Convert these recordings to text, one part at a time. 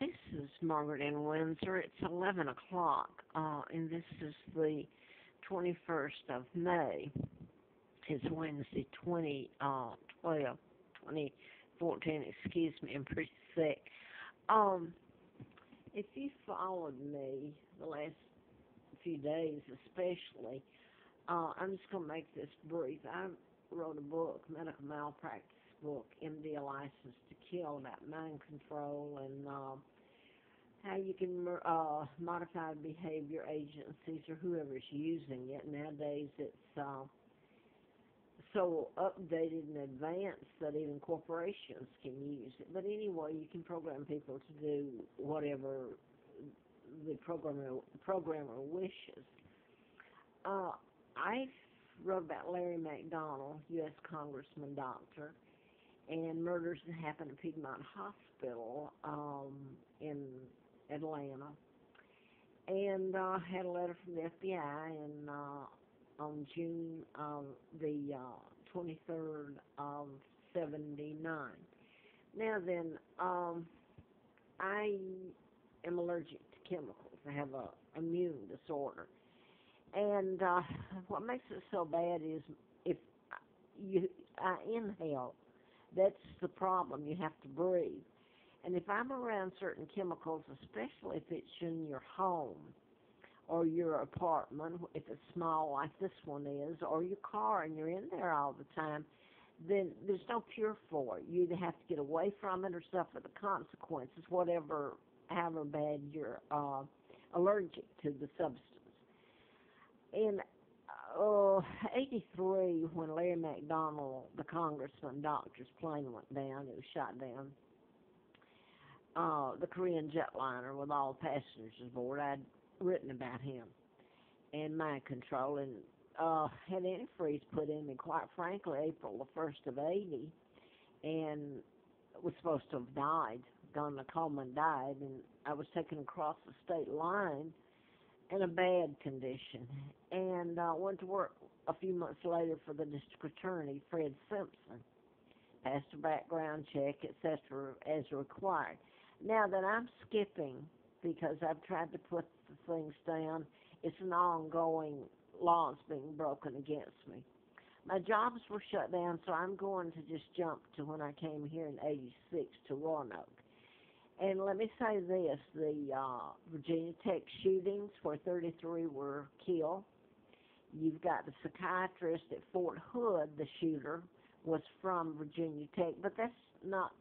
This is Margaret in Windsor. It's 11 o'clock, and this is the 21st of May. It's Wednesday, 2014. Excuse me, I'm pretty sick. Um, if you followed me the last few days, especially, I'm just going to make this brief. I wrote a book, medical malpractice book, MD License to Kill, about mind control and how you can modify behavior agencies or whoever's using it. Nowadays, it's so updated and advanced that even corporations can use it. But anyway, you can program people to do whatever the programmer wishes. I wrote about Larry McDonald, U.S. Congressman, doctor, and murders that happened at Piedmont Hospital in Atlanta. And had a letter from the FBI on June the 23rd of 79. Now then, I am allergic to chemicals. I have a immune disorder. And what makes it so bad is if I inhale, that's the problem. You have to breathe. And if I'm around certain chemicals, especially if it's in your home or your apartment, if it's small like this one is, or your car and you're in there all the time, then there's no cure for it. You either have to get away from it or suffer the consequences, however bad you're allergic to the substance. In 83, when Larry McDonald, the congressman, doctor's plane went down, it was shot down, the Korean jetliner with all passengers aboard, I'd written about him and mind control, and had antifreeze put in me, quite frankly, April the 1st of 80, and was supposed to have died, gone to coma and died, and I was taken across the state line in a bad condition, and went to work a few months later for the district attorney, Fred Simpson. Passed a background check, etc., as required. Now that I'm skipping, because I've tried to put the things down, it's an ongoing laws being broken against me. My jobs were shut down, so I'm going to just jump to when I came here in 86 to Roanoke. And let me say this, the Virginia Tech shootings where 33 were killed, you've got the psychiatrist at Fort Hood, the shooter, was from Virginia Tech, but that's not,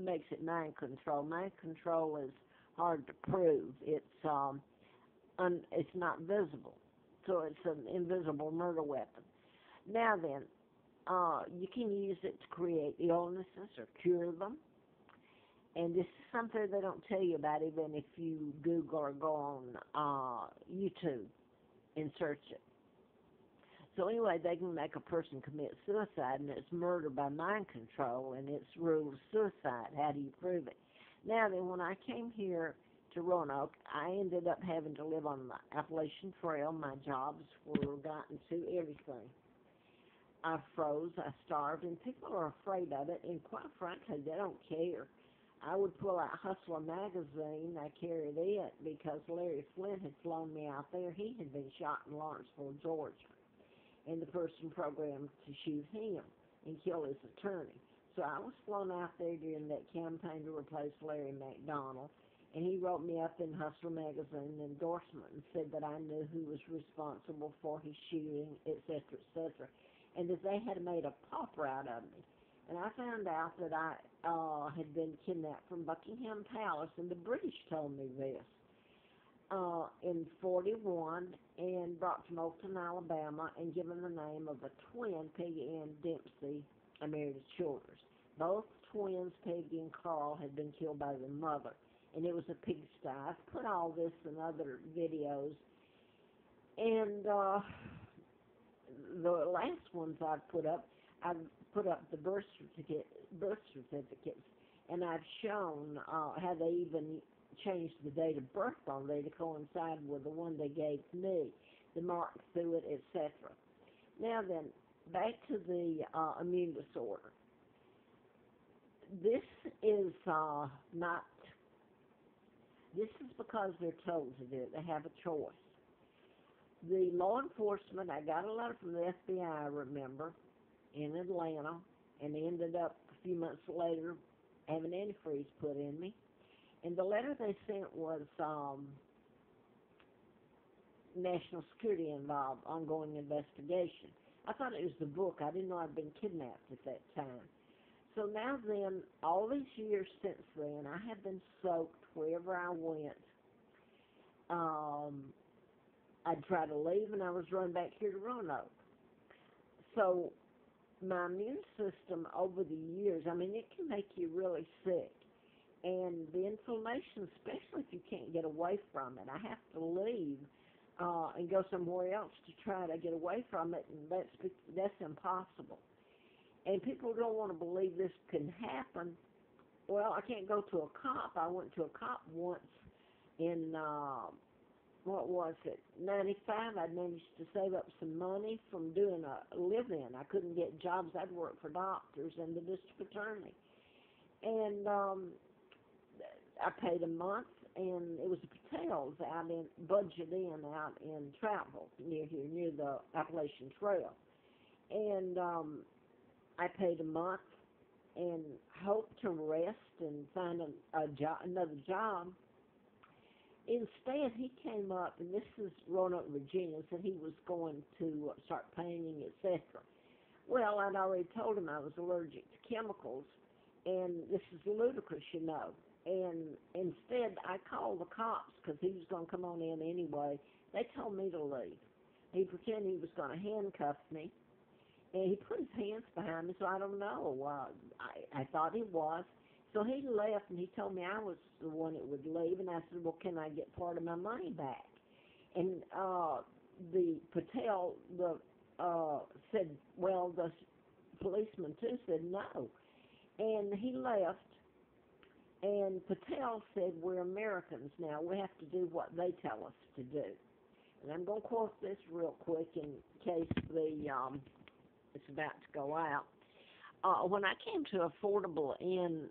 makes it mind control. Mind control is hard to prove. It's not visible, so it's an invisible murder weapon. Now then, you can use it to create illnesses or cure them. And this is something they don't tell you about even if you Google or go on YouTube and search it. So anyway, they can make a person commit suicide, and it's murder by mind control, and it's ruled suicide. How do you prove it? Now then, when I came here to Roanoke, I ended up having to live on the Appalachian Trail. My jobs were gotten to everything. I froze, I starved, and people are afraid of it, and quite frankly, they don't care. I would pull out Hustler magazine, I carried it, because Larry Flint had flown me out there. He had been shot in Lawrenceville, Georgia, and the person programmed to shoot him and kill his attorney. So I was flown out there during that campaign to replace Larry McDonald, and he wrote me up in Hustler magazine an endorsement and said that I knew who was responsible for his shooting, etc., etc., and that they had made a pauper out of me. And I found out that I had been kidnapped from Buckingham Palace, and the British told me this, in 41, and brought to Moulton, Alabama, and given the name of a twin, Peggy Ann Dempsey, Emeritus Childers. Both twins, Peggy and Carl, had been killed by their mother, and it was a pigsty. I've put all this in other videos, and the last ones I've put up the birth certificates, and I've shown how they even changed the date of birth on there to coincide with the one they gave me, the mark through it, etc. Now then, back to the immune disorder. This is not This is because they're told to do it. They have a choice. The law enforcement, I got a letter from the FBI, I remember, in Atlanta, and ended up a few months later having antifreeze put in me. And the letter they sent was national security involved, ongoing investigation. I thought it was the book. I didn't know I'd been kidnapped at that time. So now then, all these years since then, I have been soaked wherever I went. I'd try to leave, and I was run back here to Roanoke. So my immune system over the years, I mean, it can make you really sick. And the inflammation, especially if you can't get away from it, I have to leave and go somewhere else to try to get away from it, and that's impossible. And people don't want to believe this can happen. Well, I can't go to a cop. I went to a cop once in, what was it, 95. I managed to save up some money from doing a live-in. I couldn't get jobs. I'd work for doctors and the district attorney. And I paid a month, and it was a Patel's out in Budget Inn out in Troutville near here, near the Appalachian Trail. And I paid a month and hoped to rest and find another job. Instead, he came up, and this is Roanoke, Virginia, and said he was going to start painting, etc. Well, I'd already told him I was allergic to chemicals, and this is ludicrous, you know. And instead, I called the cops because he was going to come on in anyway. They told me to leave. He pretended he was going to handcuff me, and he put his hands behind me, so I don't know. I thought he was. So he left, and he told me I was the one that would leave, and I said, well, can I get part of my money back? And the Patel said, well, the policeman, too, said no. And he left, and Patel said, we're Americans now. We have to do what they tell us to do. And I'm going to quote this real quick in case it's about to go out. When I came to Affordable in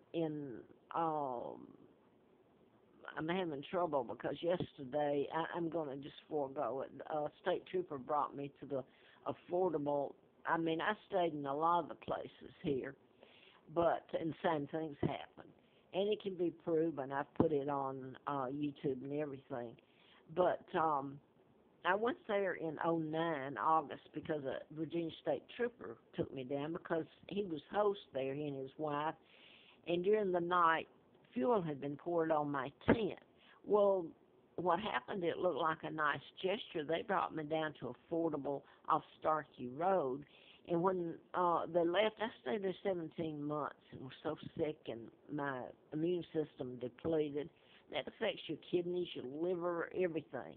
I'm having trouble because yesterday, I'm going to just forego it. A state trooper brought me to the Affordable. I mean, I stayed in a lot of the places here, and same things happen. And it can be proven. I've put it on YouTube and everything. But I went there in '09, August, because a Virginia State Trooper took me down because he was host there, he and his wife, and during the night, fuel had been poured on my tent. Well, what happened, it looked like a nice gesture. They brought me down to Affordable off Starkey Road, and when they left, I stayed there 17 months and was so sick and my immune system depleted. That affects your kidneys, your liver, everything.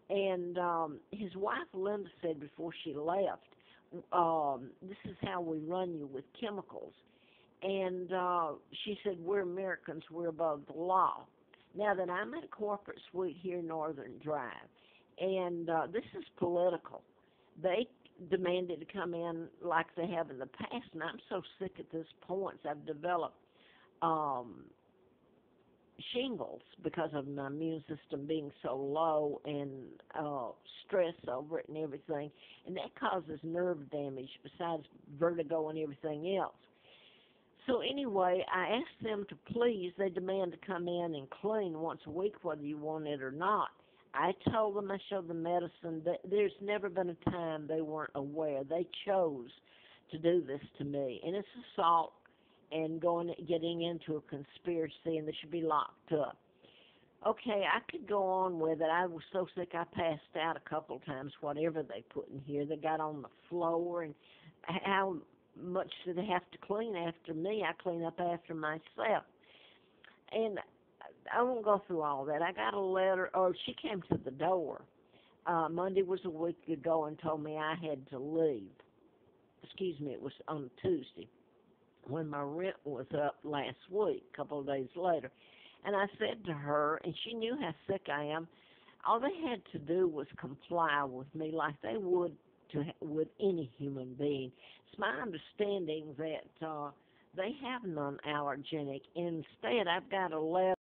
And his wife, Linda, said before she left, this is how we run you with chemicals. And she said, we're Americans, we're above the law. Now that I'm at a corporate suite here in Northern Drive, and this is political. They demanded to come in like they have in the past, and I'm so sick at this point, I've developed shingles because of my immune system being so low and stress over it and everything, and that causes nerve damage besides vertigo and everything else. So anyway, I asked them to please, they demand to come in and clean once a week whether you want it or not. I told them, I showed them medicine, that there's never been a time they weren't aware. They chose to do this to me, and it's assault and getting into a conspiracy, and they should be locked up. Okay, I could go on with it. I was so sick I passed out a couple times, whatever they put in here. They got on the floor, and how much do they have to clean after me? I clean up after myself. And I won't go through all that. I got a letter, or she came to the door. Monday was a week ago and told me I had to leave. Excuse me, it was on Tuesday when my rent was up last week, a couple of days later. And I said to her, and she knew how sick I am, all they had to do was comply with me like they would with any human being. It's my understanding that they have non-allergenic. Instead, I've got a letter